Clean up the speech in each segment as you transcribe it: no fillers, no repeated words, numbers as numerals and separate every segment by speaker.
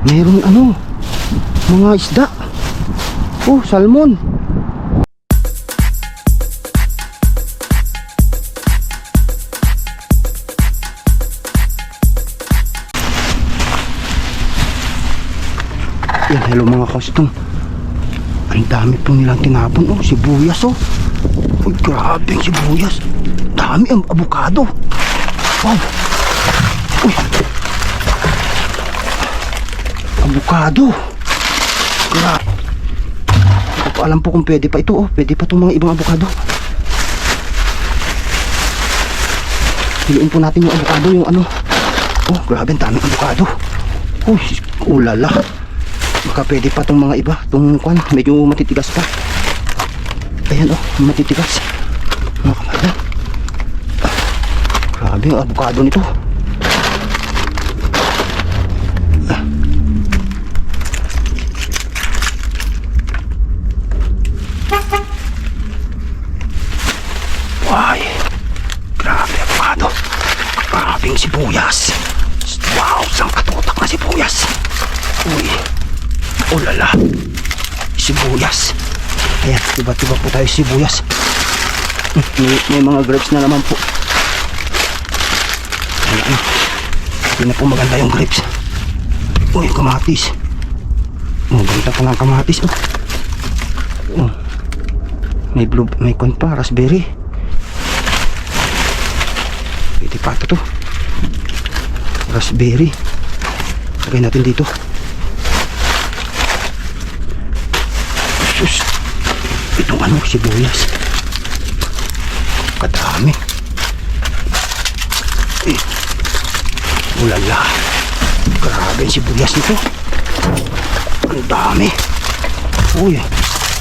Speaker 1: Meron ano, mga isda. Oh, salmon. Yan, hello mga kastong. Ang dami po nilang tinapon. Oh, sibuyas oh. Uy, grabe ang sibuyas. Dami ang abukado. Wow. Uy, abukado. Grabe. Hindi ko pa alam po kung pwede pa ito. Oh, pwede pa itong mga ibang abukado. Piliin po natin yung abukado, yung ano. Oh, grabe ang daming abukado. Uy, ulala. Baka pwede pa itong mga iba. Itong kwan, medyo matitigas pa. Ayan oh, matitigas. Mga kamalan. Grabe ang abukado nito. Ay, grabe abukado. Grabing sibuyas. Wow, isang katutak na sibuyas. Uy, ulala. Sibuyas. Ayan, tiba-tiba po tayo sibuyas. May mga grapes na naman po. Ayan, hindi na po maganda yung grapes. Uy, kamatis. Maganda pa ng kamatis. Oh. May blue, may corn pa, raspberry. Pwede pa ito to. Raspberry. Lagay natin dito. Sus. Itong ano, sibuyas. Kadami. Ulala. Grabe yung sibuyas nito. Ang dami. Uy,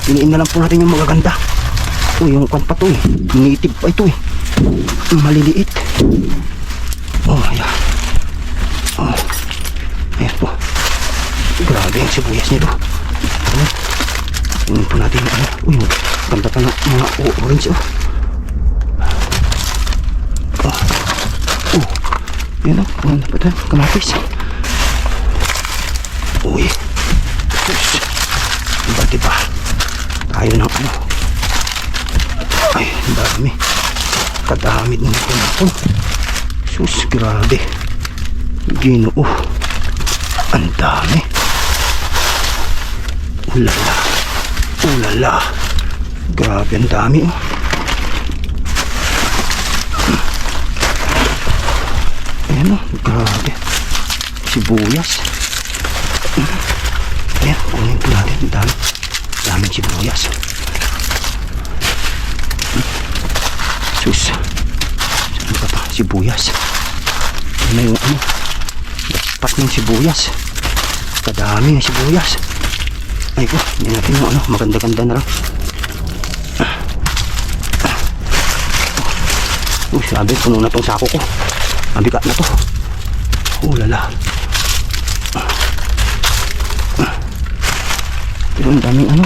Speaker 1: piliin na lang po natin yung magaganda. Uy, yung kwan pa to eh. Native pa ito eh. Maliliit. Oh, ayan. Oh, ayan po. Grabe yung sibuyas nito. Tingnan po natin yung ano. Uy, ganda pa ng mga orange oh. Yan o, ano pa tayo? Kamatis. Uy. Sus. Diba? Tayo ng ano. Ay, dami. Kadami ng tinapon. Sus, grabe. Ginoo. Ang dami. Ulala. Ulala. Grabe ang dami oh. Ayan o, grabe. Sibuyas. Ayan, kunin po natin. Daming sibuyas. Sus. Saan pa pa? Sibuyas. Ano yung ano? Dapat ng sibuyas. Kadami ng sibuyas. Ay ko, hindi natin yung ano. Maganda-ganda na lang. Uy, sabi, puno na tong sako ko. Mabigat na to. Ulala. Pero ang daming ano.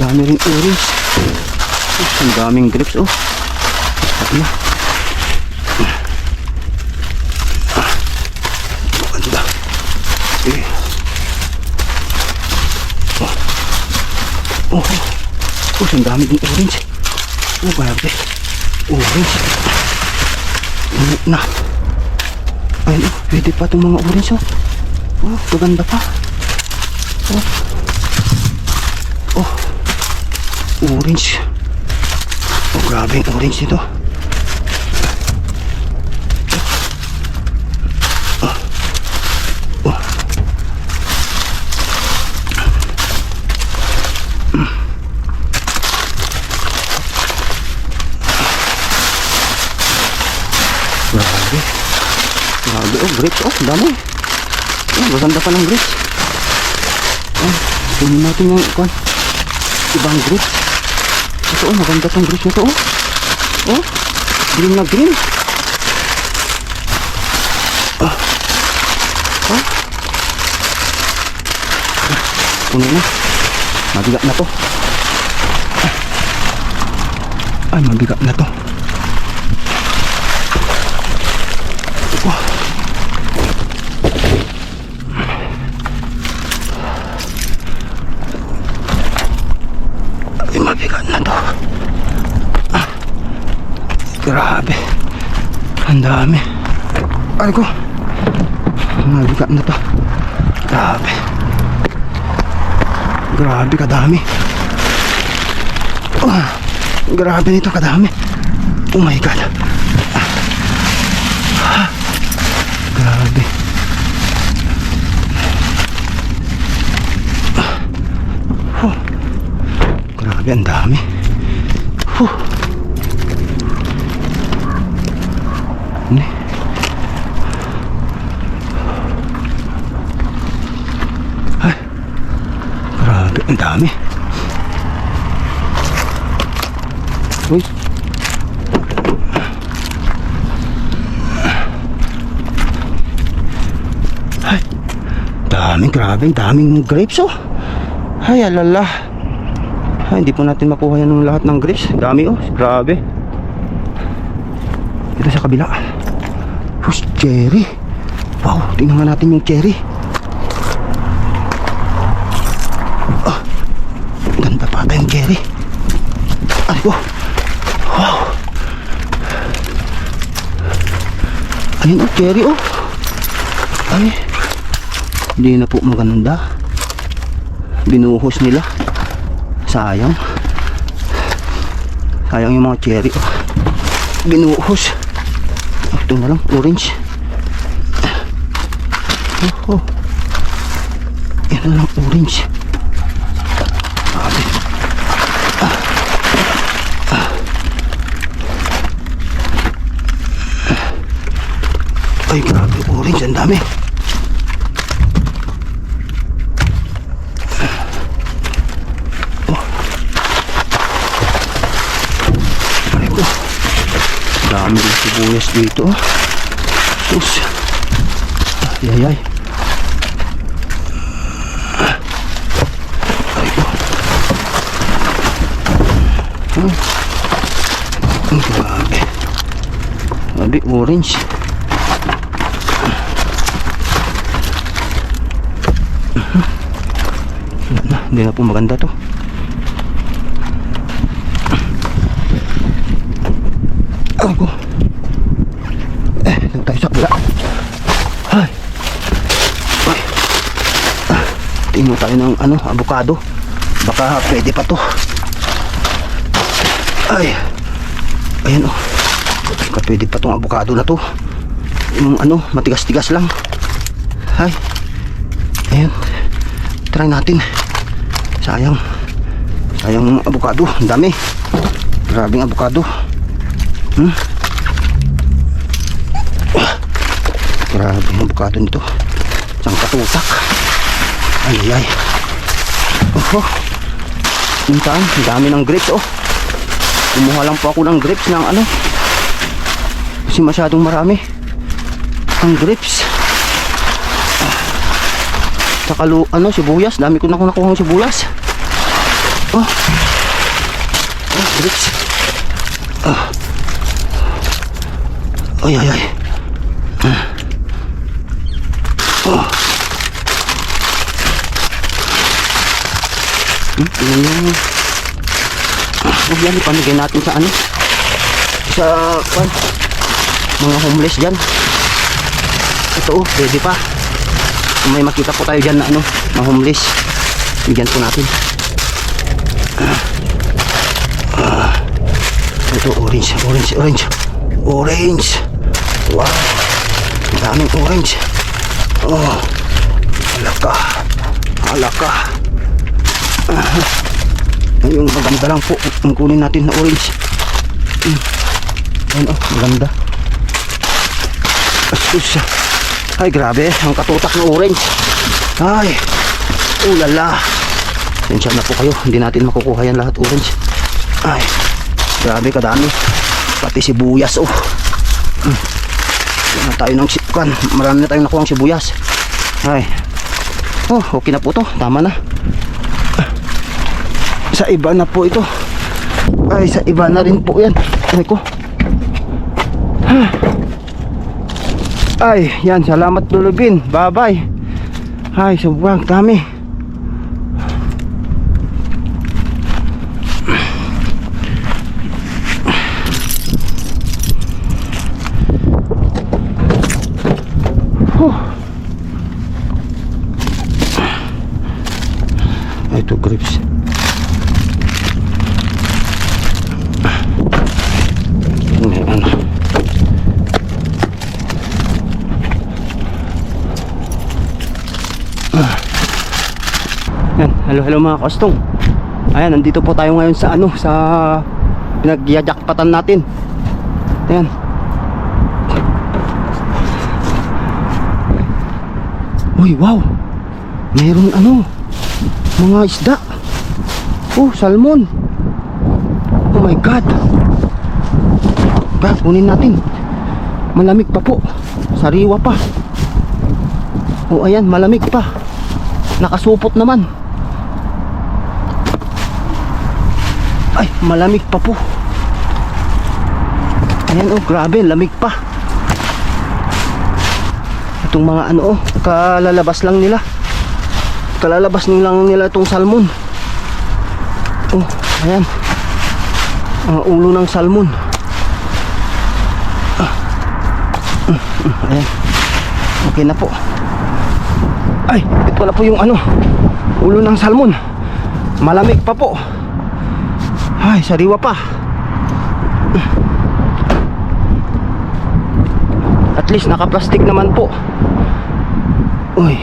Speaker 1: Dami rin orange. Ang daming grapes oh. Ano? Maganda. Eh. Oh. Ang dami din orange. Oh, grabe. Orange. Na. Ayun oh, pwede pa itong mga orange oh. Oh, maganda pa. Oh. Oh. Orange. Oh, grabe yung orange nito. Oh. Oh. Grabe. Grabe oh, grapes oh, dami. Oh, maganda pa ng grapes. Oh, tingnan natin yung ibang grapes. Ito oh, maganda tong grapes na to oh. Oh, green na green. Oh. Oh. Puno na. Mabigat na to. Ay, mabigat na to. Ang dami. Ay ko. Mabigat na to. Grabe. Grabe kadami. Oh, grabe nito kadami. Oh my God. Grabe. Grabe, ang dami. Ini. Ay. Grabe, ang dami. Uy. Ay. Daming, daming grapes oh. Ay, alala. Ay, hindi po natin makuha yan ng lahat ng grapes. Dami oh, grabe. Ito sa kabila. Who's cherry? Wow, tingnan nga natin yung cherry. Oh, ganda pa yung cherry. Ay ko. Wow. Ayun oh, cherry oh. Ay, hindi na po maganda. Binuhos nila. Sayang. Sayang yung mga cherry oh. Binuhos. Ito na lang, orange. Oh, oh. Yan na lang, orange. Grabe. Ay, grabe, orange, ang dami. Dami din sibuyas dito. Sus. Ay. Ay ko. Grabe. Grabe, orange. Hindi na po maganda to. Ako. Doon tayo sa kabila. Ay. Ay. Tingnan tayo ng avocado. Baka pwede pa to. Ay. Ayan oh. Baka pwede pa tong avocado na to. Yung matigas-tigas lang. Ay. Ayan. Try natin. Sayang. Sayang yung avocado. Ang dami. Grabing avocado. Grabe yung avocado nito. Isang katutak. Ay. Oh. Mintaan, dami ng grapes oh. Kumuha lang po ako ng grapes ng kasi masyadong marami ang grapes. Saka sibuyas. Dami ko na nakuha ng sibuyas. Oh. Grapes. Ay. Oh. Tingnan nyo. Yan, ipamigay natin sa sa mga homeless dyan. Ito pwede pa. Kung may makita po tayo dyan na mga homeless, bigyan po natin. Ito orange. Wow, daming orange. Oh, alaka. Yung maganda lang po ang kunin natin na orange. Ayan oh, maganda. Asus. Ay, grabe, ang katutak na orange. Ay, ulala. Sensya na po kayo, hindi natin makukuha yan lahat orange. Ay, grabe kadami. Pati sibuyas oh. Na tayo ng sipkan. Marami na tayong nakuha ng sibuyas. Ay. Oh, okay na po to. Tama na. Sa iba na po ito. Ay, sa iba na rin po yan. Ay ko. Ay, yan. Salamat Lulubin. Bye-bye. Ay, sobrang dami. ito grapes. May ano. Yan, hello mga kastong. Ayan, nandito po tayo ngayon sa ano, sa pinagyajakpatan natin. Ayan. Uy, wow. Mayroon ano, mga isda. Oh, salmon. Oh my God. Ba, kunin natin. Malamig pa po. Sariwa pa. Oh, ayan, malamig pa. Nakasupot naman. Ay, malamig pa po. Ayan, oh, grabe, lamig pa. Itong mga ano, oh, kalalabas lang nila. Kalalabas lang nila itong salmon. Oh, ayan. Ang ulo ng salmon. Ayan. Okay na po. Ay, ito na po yung ano, ulo ng salmon. Malamig pa po. Ay, sariwa pa. At least naka-plastic naman po. Uy.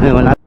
Speaker 1: Ay, wala.